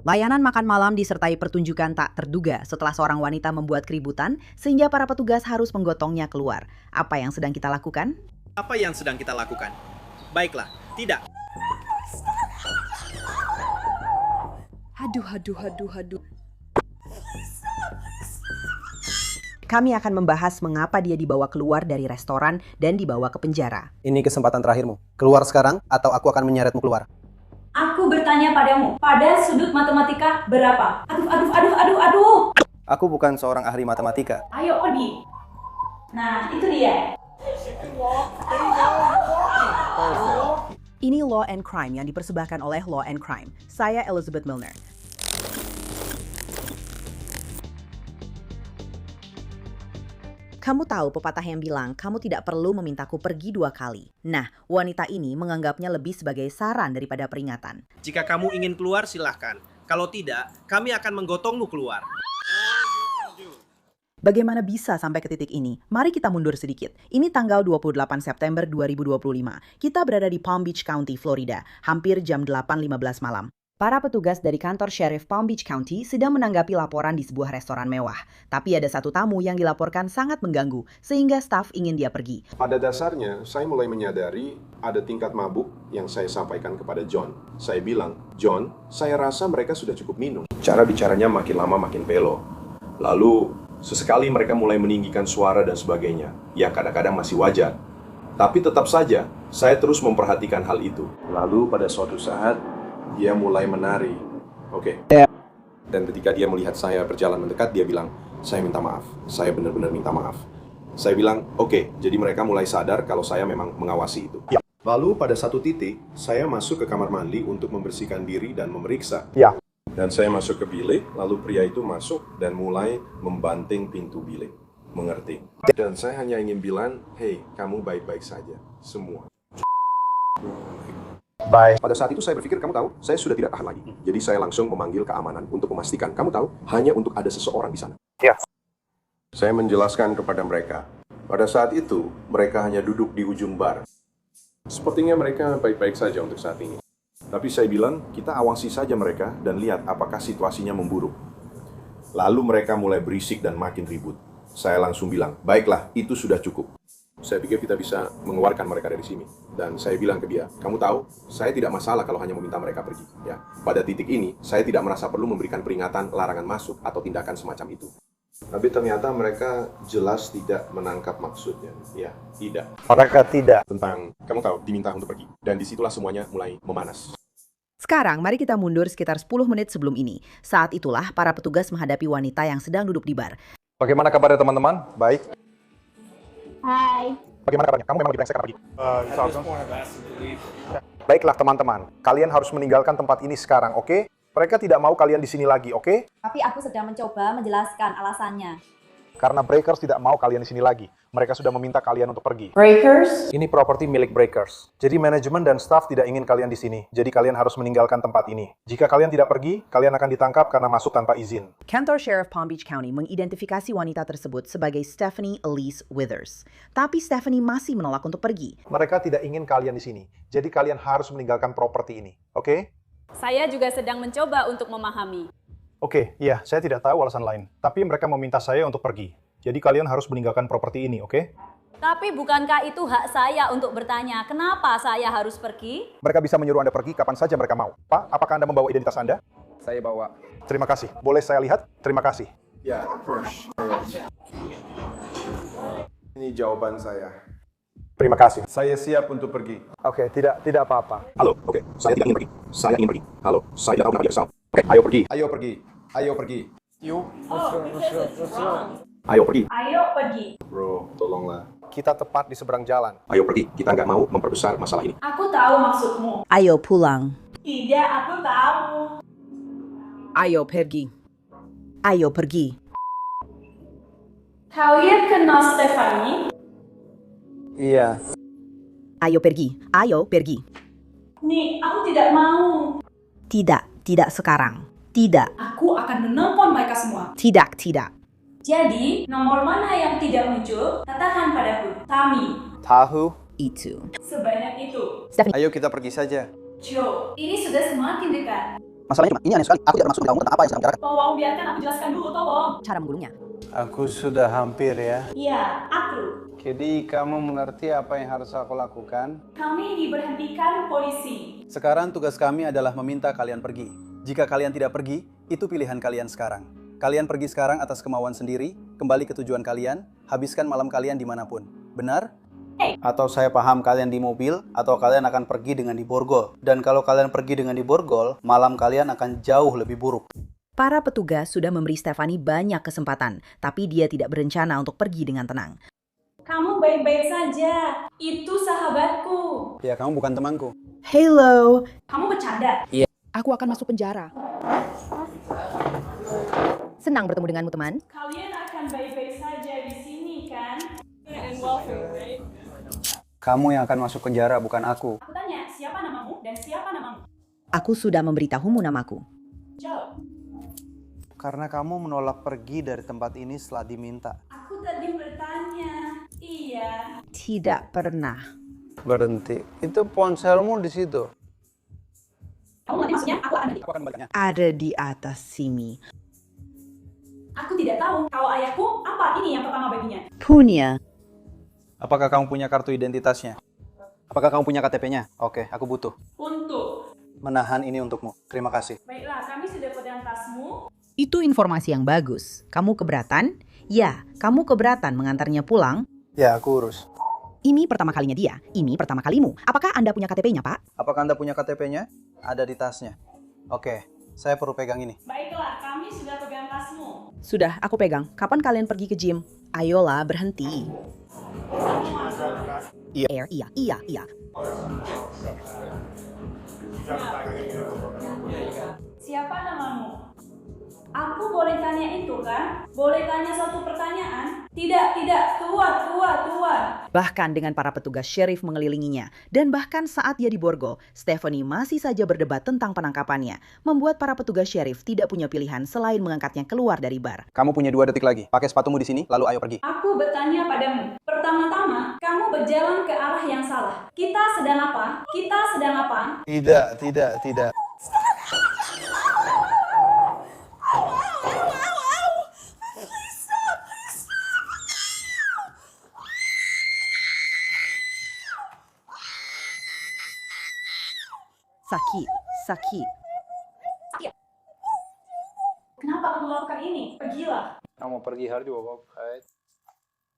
Layanan makan malam disertai pertunjukan tak terduga setelah seorang wanita membuat keributan sehingga para petugas harus menggotongnya keluar. Apa yang sedang kita lakukan? Apa yang sedang kita lakukan? Baiklah, tidak. Aduh. Kami akan membahas mengapa dia dibawa keluar dari restoran dan dibawa ke penjara. Ini kesempatan terakhirmu. Keluar sekarang atau aku akan menyeretmu keluar. Aku bertanya padamu, pada sudut matematika berapa? Aduh. Aku bukan seorang ahli matematika. Ayo pergi. Nah, itu dia. Ini Law and Crime yang dipersembahkan oleh Law and Crime. Saya Elizabeth Milner. Kamu tahu pepatah yang bilang, kamu tidak perlu memintaku pergi 2 kali. Nah, wanita ini menganggapnya lebih sebagai saran daripada peringatan. Jika kamu ingin keluar, silahkan. Kalau tidak, kami akan menggotongmu keluar. Bagaimana bisa sampai ke titik ini? Mari kita mundur sedikit. Ini tanggal 28 September 2025. Kita berada di Palm Beach County, Florida, hampir jam 8.15 malam. Para petugas dari kantor Sheriff Palm Beach County sedang menanggapi laporan di sebuah restoran mewah. Tapi ada satu tamu yang dilaporkan sangat mengganggu, sehingga staf ingin dia pergi. Pada dasarnya, saya mulai menyadari ada tingkat mabuk yang saya sampaikan kepada John. Saya bilang, John, saya rasa mereka sudah cukup minum. Cara bicaranya makin lama makin pelo. Lalu, sesekali mereka mulai meninggikan suara dan sebagainya, yang kadang-kadang masih wajar. Tapi tetap saja, saya terus memperhatikan hal itu. Lalu pada suatu saat, dia mulai menari. Oke. Dan ketika dia melihat saya berjalan mendekat, dia bilang, saya minta maaf. Saya benar-benar minta maaf. Saya bilang, oke, jadi mereka mulai sadar kalau saya memang mengawasi itu. Ya. Lalu pada satu titik, saya masuk ke kamar mandi untuk membersihkan diri dan memeriksa. Ya. Dan saya masuk ke bilik, lalu pria itu masuk dan mulai membanting pintu bilik. Mengerti? Dan saya hanya ingin bilang, hey, kamu baik-baik saja. Semua. Bye. Pada saat itu saya berpikir, kamu tahu, saya sudah tidak tahan lagi. Jadi saya langsung memanggil keamanan untuk memastikan, kamu tahu, hanya untuk ada seseorang di sana. Ya. Saya menjelaskan kepada mereka. Pada saat itu, mereka hanya duduk di ujung bar. Sepertinya mereka baik-baik saja untuk saat ini. Tapi saya bilang, kita awasi saja mereka dan lihat apakah situasinya memburuk. Lalu mereka mulai berisik dan makin ribut. Saya langsung bilang, baiklah, itu sudah cukup. Saya pikir kita bisa mengeluarkan mereka dari sini. Dan saya bilang ke dia, kamu tahu, saya tidak masalah kalau hanya meminta mereka pergi. Ya, pada titik ini, saya tidak merasa perlu memberikan peringatan larangan masuk atau tindakan semacam itu. Tapi ternyata mereka jelas tidak menangkap maksudnya. Ya, tidak. Mereka tidak. Tentang, kamu tahu, diminta untuk pergi. Dan disitulah semuanya mulai memanas. Sekarang, mari kita mundur sekitar 10 menit sebelum ini. Saat itulah, para petugas menghadapi wanita yang sedang duduk di bar. Bagaimana kabarnya teman-teman? Baik. Hai. Bagaimana kabarnya? Kamu memang lebih brengsek karena pergi. Baiklah teman-teman, kalian harus meninggalkan tempat ini sekarang, oke? Mereka tidak mau kalian di sini lagi, oke? Tapi aku sedang mencoba menjelaskan alasannya. Karena Breakers tidak mau kalian di sini lagi. Mereka sudah meminta kalian untuk pergi. Breakers? Ini properti milik Breakers. Jadi manajemen dan staf tidak ingin kalian di sini. Jadi kalian harus meninggalkan tempat ini. Jika kalian tidak pergi, kalian akan ditangkap karena masuk tanpa izin. Kantor Sheriff Palm Beach County mengidentifikasi wanita tersebut sebagai Stephanie Elise Withers. Tapi Stephanie masih menolak untuk pergi. Mereka tidak ingin kalian di sini. Jadi kalian harus meninggalkan properti ini, oke? Saya juga sedang mencoba untuk memahami. Oke, ya, saya tidak tahu alasan lain. Tapi mereka meminta saya untuk pergi. Jadi kalian harus meninggalkan properti ini, oke? Tapi bukankah itu hak saya untuk bertanya, kenapa saya harus pergi? Mereka bisa menyuruh Anda pergi kapan saja mereka mau. Pak, apakah Anda membawa identitas Anda? Saya bawa. Terima kasih. Boleh saya lihat? Terima kasih. Ya, ini jawaban saya. Terima kasih. Saya siap untuk pergi. Oke, tidak apa-apa. Halo, oke, saya tidak ingin pergi. Saya ingin pergi. Halo, saya tidak tahu nama dia Sal. Oke, ayo pergi. Ayo pergi. Ayo pergi. Ayo pergi. Ayo pergi. Bro, tolonglah. Kita tepat di seberang jalan. Ayo pergi. Kita nggak mau memperbesar masalah ini. Aku tahu maksudmu. Ayo pulang. Tidak, aku tahu. Ayo pergi. Ayo pergi. Kalian kenal Stephanie? Iya. Ayo pergi. Ayo pergi. Nih, aku tidak mau. Tidak sekarang. Tidak. Aku akan menelpon mereka semua. Tidak. Jadi, nomor mana yang tidak muncul? Katakan padaku, Tami. Tahu. Itu. Sebanyak itu. Ayo kita pergi saja. Joe, ini sudah semakin dekat. Masalahnya cuma, ini aneh sekali. Aku tidak bermaksud memberitahumu tentang apa yang sedang bicarakan. Tolong biarkan aku jelaskan dulu, tolong. Cara menggulungnya. Aku sudah hampir ya. Iya, aku. Jadi kamu mengerti apa yang harus aku lakukan? Kami diberhentikan polisi. Sekarang tugas kami adalah meminta kalian pergi. Jika kalian tidak pergi, itu pilihan kalian sekarang. Kalian pergi sekarang atas kemauan sendiri, kembali ke tujuan kalian, habiskan malam kalian dimanapun. Benar? Atau saya paham kalian di mobil, atau kalian akan pergi dengan di borgol. Dan kalau kalian pergi dengan di borgol, malam kalian akan jauh lebih buruk. Para petugas sudah memberi Stephanie banyak kesempatan, tapi dia tidak berencana untuk pergi dengan tenang. Kamu baik-baik saja. Itu sahabatku. Ya, kamu bukan temanku. Hello, Kamu bercanda. aku akan masuk penjara. Senang bertemu denganmu, teman. Kalian akan baik-baik saja di sini, kan? Kamu yang akan masuk penjara, bukan aku. Aku tanya, siapa namamu dan siapa namamu? Aku sudah memberitahumu namaku. Jawab. Karena kamu menolak pergi dari tempat ini setelah diminta. Aku tadi bertanya. Iya. Tidak pernah. Berhenti. Itu ponselmu di situ. Kamu ngerti maksudnya? Aku akan Aku akan baliknya. Ada di atas sini. Aku tidak tahu. Kalau ayahku, apa ini yang pertama baginya? Punya. Apakah kamu punya kartu identitasnya? Apakah kamu punya KTP-nya? Oke, aku butuh. Untuk. Menahan ini untukmu. Terima kasih. Baiklah, kami sudah pegang tasmu. Itu informasi yang bagus. Kamu keberatan? Ya, kamu keberatan mengantarnya pulang? Ya, aku urus. Ini pertama kalinya dia. Ini pertama kalimu. Apakah Anda punya KTP-nya, Pak? Apakah Anda punya KTP-nya? Ada di tasnya. Oke, saya perlu pegang ini. Baiklah, kami sudah pegang tasmu. Sudah, aku pegang. Kapan kalian pergi ke gym? Ayolah, berhenti. Iya. Siapa namamu? Aku boleh tanya itu kan? Boleh tanya satu pertanyaan? Tidak, tua. Bahkan dengan para petugas sheriff mengelilinginya, dan bahkan saat dia diborgol, Stephanie masih saja berdebat tentang penangkapannya, membuat para petugas sheriff tidak punya pilihan selain mengangkatnya keluar dari bar. Kamu punya 2 detik lagi. Pakai sepatumu di sini, lalu ayo pergi. Aku bertanya padamu. Pertama-tama, kamu berjalan ke arah yang salah. Kita sedang apa? Tidak. Sakit. Kenapa kamu melakukan ini? Pergilah. Kamu pergi hari juga.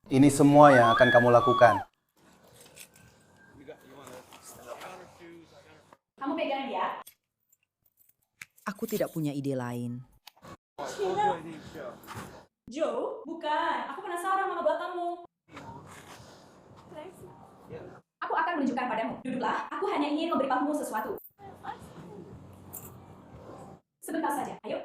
Ini semua yang akan kamu lakukan. Kamu pegang dia. Aku tidak punya ide lain. Joe, bukan. Aku penasaran sama buatanmu. Aku akan menunjukkan padamu. Duduklah. Aku hanya ingin memberitahumu sesuatu. Sebentar saja. Ayo.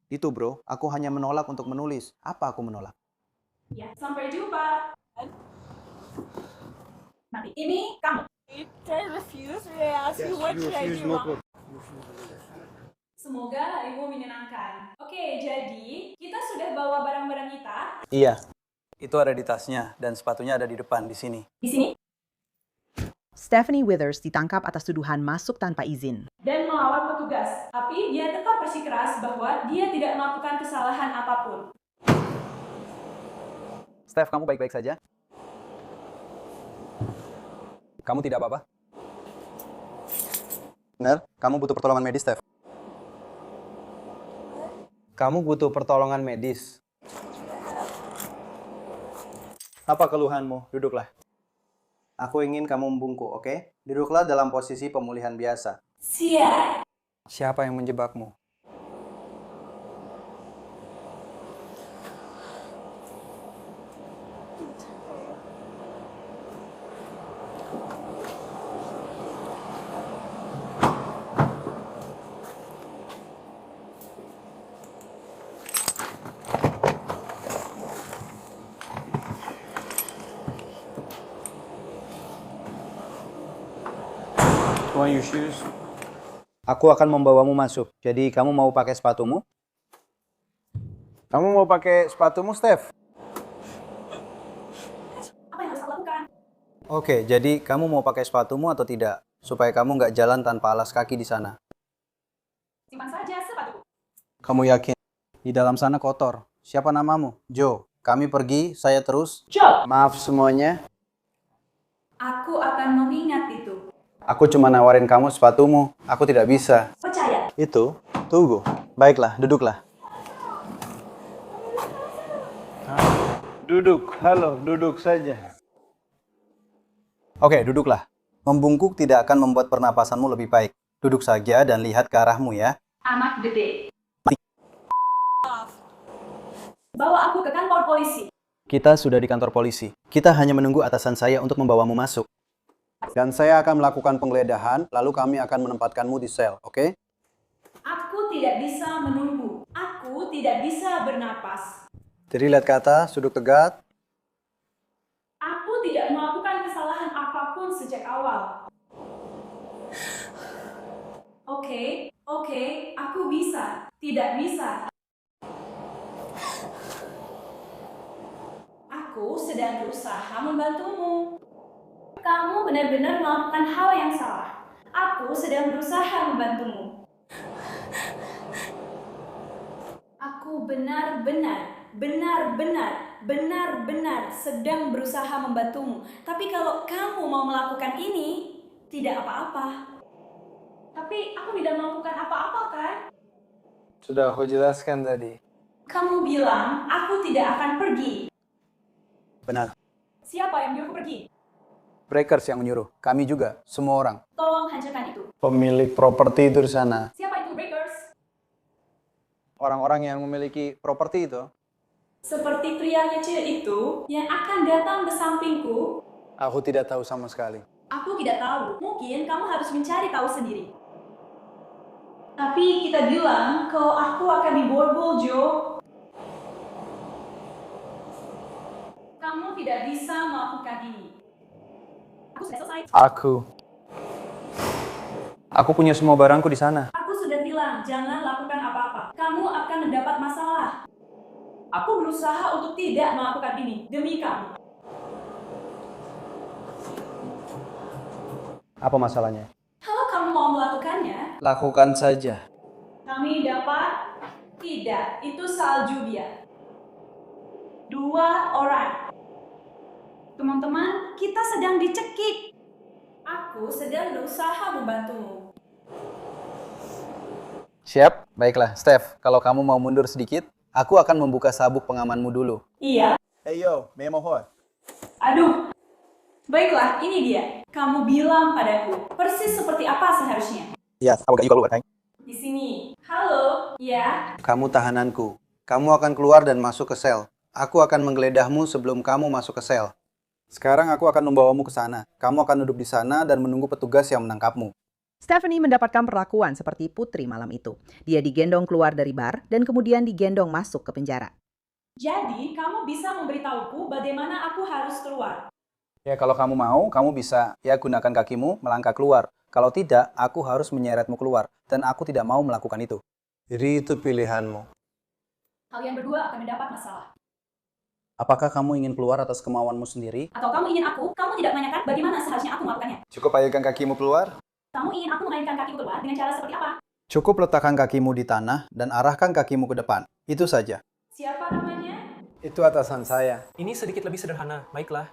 Itu bro, aku hanya menolak untuk menulis. Apa aku menolak? Ya, sampai jumpa. Nanti ini kamu. Semoga harimu menyenangkan. Oke, jadi kita sudah bawa barang-barang kita. Iya, itu ada di tasnya dan sepatunya ada di depan di sini. Di sini. Stephanie Withers ditangkap atas tuduhan masuk tanpa izin. Dan melawan petugas. Tapi dia tetap bersikeras bahwa dia tidak melakukan kesalahan apapun. Steph, kamu baik-baik saja? Kamu tidak apa-apa? Benar? Kamu butuh pertolongan medis, Steph? Kamu butuh pertolongan medis. Apa keluhanmu? Duduklah. Aku ingin kamu membungkuk, oke? Duduklah dalam posisi pemulihan biasa. Siap. Siapa yang menjebakmu? Want your shoes? Aku akan membawamu masuk. Jadi kamu mau pakai sepatumu? Kamu mau pakai sepatumu, Steph? Apa yang harus aku lakukan? Oke, jadi kamu mau pakai sepatumu atau tidak? supaya kamu nggak jalan tanpa alas kaki di sana. Simpan saja sepatuku. Kamu yakin? Di dalam sana kotor. Siapa namamu? Joe. Kami pergi, saya terus. Joe, Maaf semuanya. aku akan mengingat itu. Aku cuma nawarin kamu sepatumu. Aku tidak bisa. Percaya. Itu? Tunggu. Baiklah, duduklah. Duduk, halo, duduk saja. Oke, duduklah. Membungkuk tidak akan membuat pernapasanmu lebih baik. Duduk saja dan lihat ke arahmu ya. Amat gede. Bawa aku ke kantor polisi. Kita sudah di kantor polisi. Kita hanya menunggu atasan saya untuk membawamu masuk. Dan saya akan melakukan penggeledahan, lalu kami akan menempatkanmu di sel, oke? Aku tidak bisa menunggu. Aku tidak bisa bernapas. Jadi lihat ke atas, duduk tegak. Aku tidak melakukan kesalahan apapun sejak awal. Oke, aku bisa. Tidak bisa. Aku sedang berusaha membantumu. Kamu benar-benar melakukan hal yang salah. Aku sedang berusaha membantumu. Aku benar-benar sedang berusaha membantumu. Tapi kalau kamu mau melakukan ini, tidak apa-apa. Tapi aku tidak melakukan apa-apa, kan? Sudah aku jelaskan tadi. Kamu bilang aku tidak akan pergi. Benar. Siapa yang nyuruh pergi? Breakers yang menyuruh. Kami juga, semua orang. Tolong hancurkan itu. Pemilik properti itu di sana. Siapa itu Breakers? Orang-orang yang memiliki properti itu. Seperti pria kecil itu yang akan datang ke sampingku. Aku tidak tahu sama sekali. Aku tidak tahu. Mungkin kamu harus mencari tahu sendiri. Tapi kita bilang kalau aku akan diborgol, Joe. Kamu tidak bisa melakukan ini. Aku sudah selesai. Aku punya semua barangku di sana. Aku sudah bilang jangan lakukan apa-apa. Kamu akan mendapat masalah. Aku berusaha untuk tidak melakukan ini demi kamu. Apa masalahnya? Kalau kamu mau melakukannya, Lakukan saja. kami dapat. Tidak, itu salju biar. 2 orang. Teman-teman, kita sedang dicekik. Aku sedang berusaha membantumu. Siap? Baiklah, Steph. Kalau kamu mau mundur sedikit, aku akan membuka sabuk pengamanmu dulu. Iya. Hey yo, memohon. Aduh. Baiklah, ini dia. Kamu bilang padaku, persis seperti apa seharusnya. Ya, aku juga keluar. Di sini. Halo. Ya. Kamu tahananku. Kamu akan keluar dan masuk ke sel. Aku akan menggeledahmu sebelum kamu masuk ke sel. Sekarang aku akan membawamu ke sana. Kamu akan duduk di sana dan menunggu petugas yang menangkapmu. Stephanie mendapatkan perlakuan seperti Putri malam itu. Dia digendong keluar dari bar dan kemudian digendong masuk ke penjara. Jadi, kamu bisa memberitahuku bagaimana aku harus keluar. Ya, kalau kamu mau, kamu bisa gunakan kakimu melangkah keluar. Kalau tidak, aku harus menyeretmu keluar. Dan aku tidak mau melakukan itu. Jadi itu pilihanmu. Kalian berdua akan mendapat masalah. Apakah kamu ingin keluar atas kemauanmu sendiri? Atau kamu ingin kamu tidak menanyakan bagaimana seharusnya aku melakukannya. Cukup ayunkan kakimu keluar. Kamu ingin aku memainkan kakiku keluar dengan cara seperti apa? Cukup letakkan kakimu di tanah dan arahkan kakimu ke depan. Itu saja. Siapa namanya? Itu atasan saya. Ini sedikit lebih sederhana, baiklah.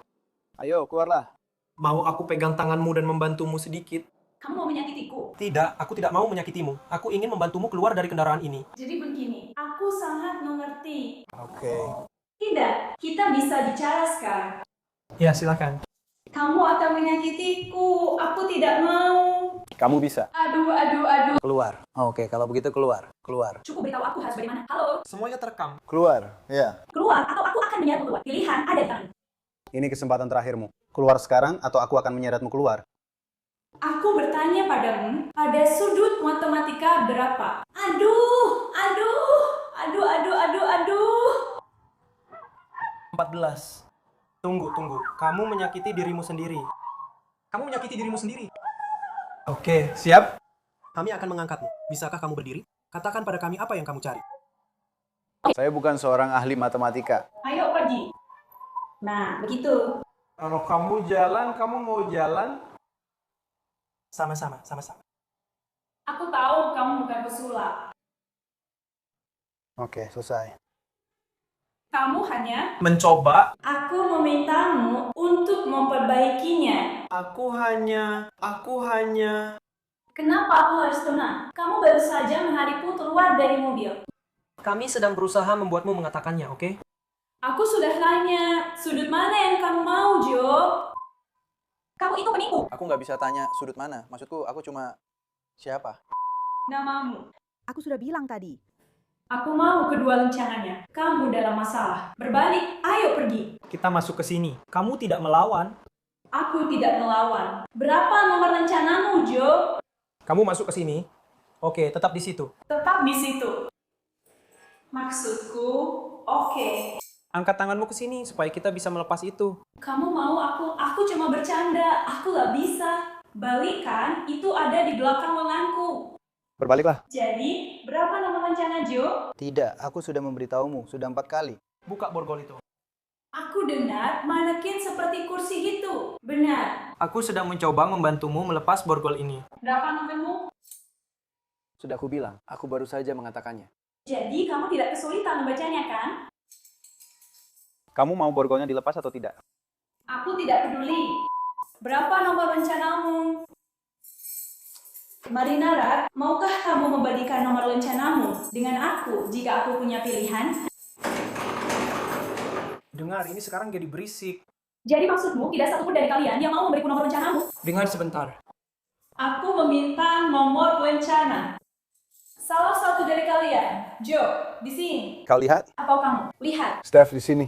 Ayo, keluarlah. Mau aku pegang tanganmu dan membantumu sedikit? Kamu mau menyakitiku? Tidak, aku tidak mau menyakitimu. Aku ingin membantumu keluar dari kendaraan ini. Jadi begini, aku sangat mengerti. Oke. Tidak, kita bisa bicara sekarang. Ya, silakan. Kamu akan menyakitiku, aku tidak mau. Kamu bisa. Aduh. Keluar. Oke, kalau begitu keluar. Keluar. Cukup beritahu aku harus bagaimana. Halo, Semuanya terekam. Keluar. Ya. keluar atau aku akan menyeret keluar. Pilihan ada di tanganmu. Ini kesempatan terakhirmu. Keluar sekarang atau aku akan menyeretmu keluar. Aku bertanya padamu, pada sudut matematika berapa? Aduh. 14. Tunggu. Kamu menyakiti dirimu sendiri. Oke, siap? Kami akan mengangkatmu. Bisakah kamu berdiri? Katakan pada kami apa yang kamu cari. Saya bukan seorang ahli matematika. Ayo pergi. Nah, begitu. Kalau kamu jalan, kamu mau jalan? Sama-sama, sama-sama. Aku tahu kamu bukan pesulap. Oke, selesai. Kamu hanya... Mencoba. Aku memintamu untuk memperbaikinya. Aku hanya... Kenapa aku harus tenang? Kamu baru saja menghadapku keluar dari mobil. Kami sedang berusaha membuatmu mengatakannya, oke? Aku sudah tanya, sudut mana yang kamu mau, Jo? Kamu itu penipu. Aku nggak bisa tanya sudut mana. Maksudku, aku cuma siapa? Namamu. Aku sudah bilang tadi. Aku mau kedua rencananya. Kamu dalam masalah. Berbalik, ayo pergi. Kita masuk ke sini. Kamu tidak melawan. Aku tidak melawan. Berapa nomor rencanamu, Jo? Kamu masuk ke sini. Oke, tetap di situ. Tetap di situ. Maksudku, oke. Angkat tanganmu ke sini supaya kita bisa melepas itu. Kamu mau aku cuma bercanda. Aku gak bisa. Balikan, itu ada di belakang lenganku. Berbaliklah. Jadi, berapa nomor rencana, Jo? Tidak, aku sudah memberitahumu. Sudah 4 kali. Buka borgol itu. Aku dengar manekin seperti kursi gitu. Benar. Aku sedang mencoba membantumu melepas borgol ini. Berapa nomormu? Sudah aku bilang, aku baru saja mengatakannya. Jadi, kamu tidak kesulitan membacanya, kan? Kamu mau borgolnya dilepas atau tidak? Aku tidak peduli. Berapa nomor rencanamu? Marinara, maukah kamu membalikan nomor rencanamu dengan aku jika aku punya pilihan? Dengar, ini sekarang jadi berisik. Jadi maksudmu tidak satupun dari kalian yang mau memberiku nomor rencanamu? Dengar sebentar. Aku meminta nomor rencana. Salah satu dari kalian, Joe, di sini. Kau lihat? Atau kamu, lihat. Steph di sini.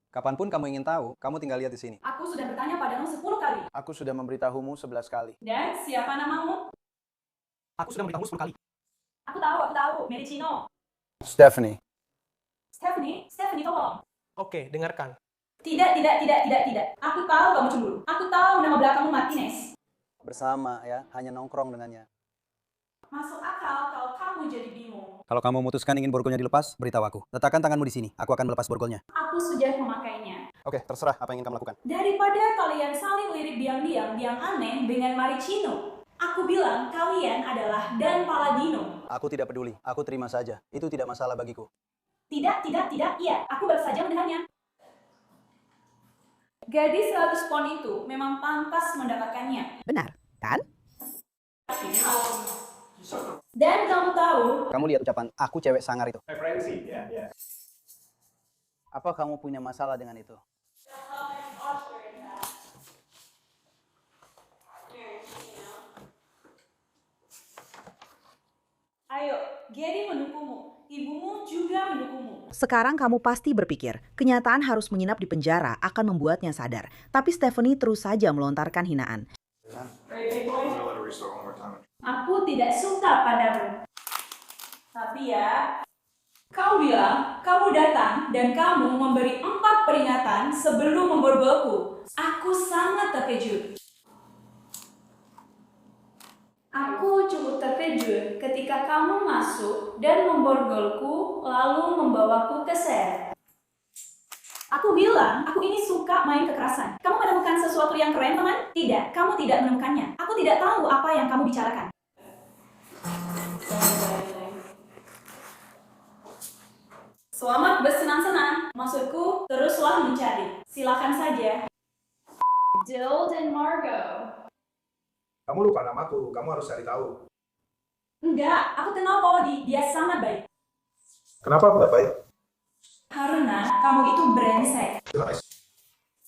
Kapanpun kamu ingin tahu, kamu tinggal lihat di sini. Aku sudah bertanya padamu 10 kali. Aku sudah memberitahumu 11 kali. Dan siapa namamu? Aku sudah memberitahu 10 kali. Aku tahu, Medicino. Stephanie. Stephanie, tolong. Oke, dengarkan. Tidak. Aku tahu kamu cemburu. Aku tahu nama belakangmu Martinez. Bersama ya, hanya nongkrong dengannya. Masuk akal kalau kamu jadi bingung. Kalau kamu memutuskan ingin borgolnya dilepas, beritahu aku. Letakkan tanganmu di sini, aku akan melepas borgolnya. Aku sudah memakainya. Oke, terserah apa yang ingin kamu lakukan. Daripada kalian saling lirik diam-diam yang aneh dengan Maricino, aku bilang kalian adalah Dan Paladino. Aku tidak peduli, aku terima saja. Itu tidak masalah bagiku. Tidak, iya, aku baru saja mendengarnya. Gadis 100 pon itu memang pantas mendapatkannya. Benar, kan? Dan kamu tahu, Kamu lihat ucapan, aku cewek sangar itu. Apa kamu punya masalah dengan itu? ayo, Gary mendukungmu, ibumu juga mendukungmu. Sekarang kamu pasti berpikir, kenyataan harus menginap di penjara akan membuatnya sadar. Tapi Stephanie terus saja melontarkan hinaan. Aku tidak suka padamu. Tapi ya, kau bilang kamu datang dan kamu memberi 4 peringatan sebelum memborgolku. Aku sangat terkejut. Aku cukup terkejut ketika kamu masuk dan memborgolku lalu membawaku ke sel. Aku bilang, aku ini suka main kekerasan. Kamu menemukan sesuatu yang keren, teman? Tidak, kamu tidak menemukannya. Aku tidak tahu apa yang kamu bicarakan. Selamat bersenang-senang. Maksudku, teruslah mencari. Silakan saja. Jill dan Margot. Kamu lupa namaku, kamu harus cari tahu. Enggak, aku kenal Polly. Dia sangat baik. Kenapa aku gak baik? Karena kamu itu brengsek.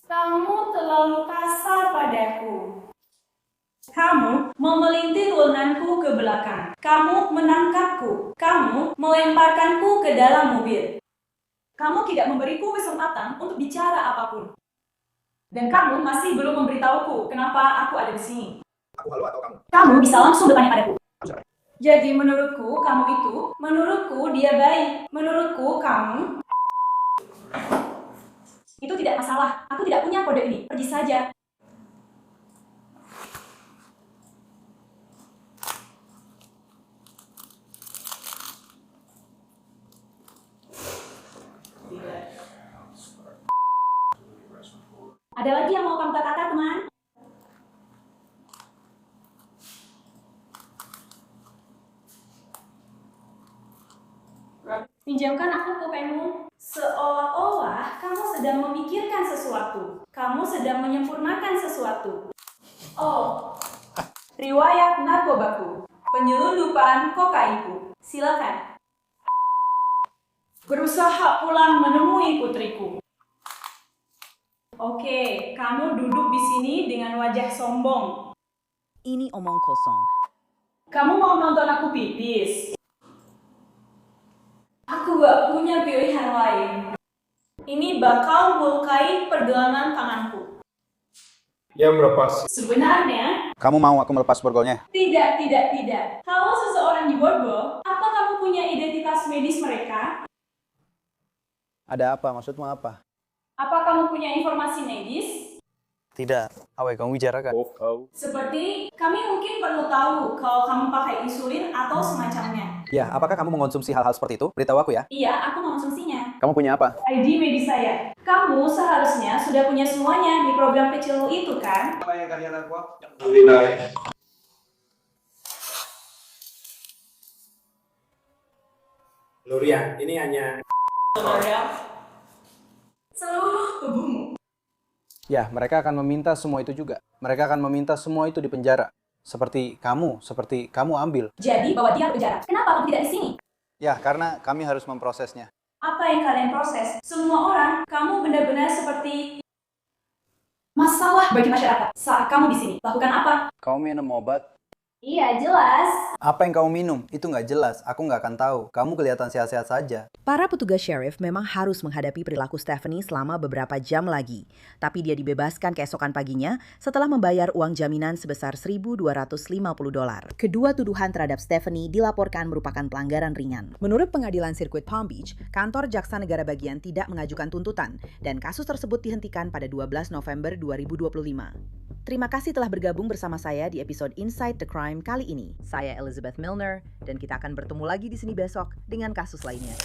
Kamu terlalu kasar padaku. Kamu memelintir lenganku ke belakang. Kamu menangkapku. Kamu melemparkanku ke dalam mobil. Kamu tidak memberiku kesempatan untuk bicara apapun. Dan kamu masih belum memberitahuku kenapa aku ada di sini. Aku halo atau kamu? Kamu bisa langsung bertanya padaku. Jadi menurutku dia baik. Menurutku kamu itu tidak masalah. Aku tidak punya kode ini. Pergi saja. Ada lagi yang mau kamu katakan, teman? Pinjamkan aku pulpenmu. Seolah-olah kamu sedang memikirkan sesuatu. Kamu sedang menyempurnakan sesuatu. Oh, riwayat narkobaku. Penyelundupan kokaiku. Silakan. Berusaha pulang menemui putriku. Oke, kamu duduk di sini dengan wajah sombong. Ini omong kosong. Kamu mau nonton aku pipis? Aku gak punya pilihan lain. Ini bakal melukai pergelangan tanganku. Ya melepas. Sebenarnya, Kamu mau aku melepas borgolnya? tidak. Kalau seseorang di borgol, apa kamu punya identitas medis mereka? Ada apa? Maksudmu apa? Apa kamu punya informasi medis? Tidak. Apa yang kamu bicarakan? Seperti, kami mungkin perlu tahu kalau kamu pakai insulin atau semacamnya. Ya, apakah kamu mengonsumsi hal-hal seperti itu? Beritahu aku ya. Iya, aku mengonsumsinya. Kamu punya apa? ID medis saya. Kamu seharusnya sudah punya semuanya di program kecilmu itu kan? Apa yang kalian lakukan? Gloria, ini hanya Seluruh tubuhmu. Ya, mereka akan meminta semua itu juga. Mereka akan meminta semua itu di penjara. Seperti kamu ambil. Jadi bawa dia ke penjara. Kenapa kamu tidak di sini? Ya, karena kami harus memprosesnya. Apa yang kalian proses? Semua orang, kamu benar-benar seperti masalah bagi masyarakat. Saat kamu di sini, lakukan apa? Kamu minum obat? Iya, jelas. Apa yang kamu minum? Itu nggak jelas. Aku nggak akan tahu. Kamu kelihatan sehat-sehat saja. Para petugas sheriff memang harus menghadapi perilaku Stephanie selama beberapa jam lagi. Tapi dia dibebaskan keesokan paginya setelah membayar uang jaminan sebesar $1.250. Kedua tuduhan terhadap Stephanie dilaporkan merupakan pelanggaran ringan. Menurut pengadilan sirkuit Palm Beach, kantor Jaksa Negara Bagian tidak mengajukan tuntutan dan kasus tersebut dihentikan pada 12 November 2025. Terima kasih telah bergabung bersama saya di episode Inside the Crime kali ini. Saya Elizabeth Milner dan kita akan bertemu lagi di sini besok dengan kasus lainnya.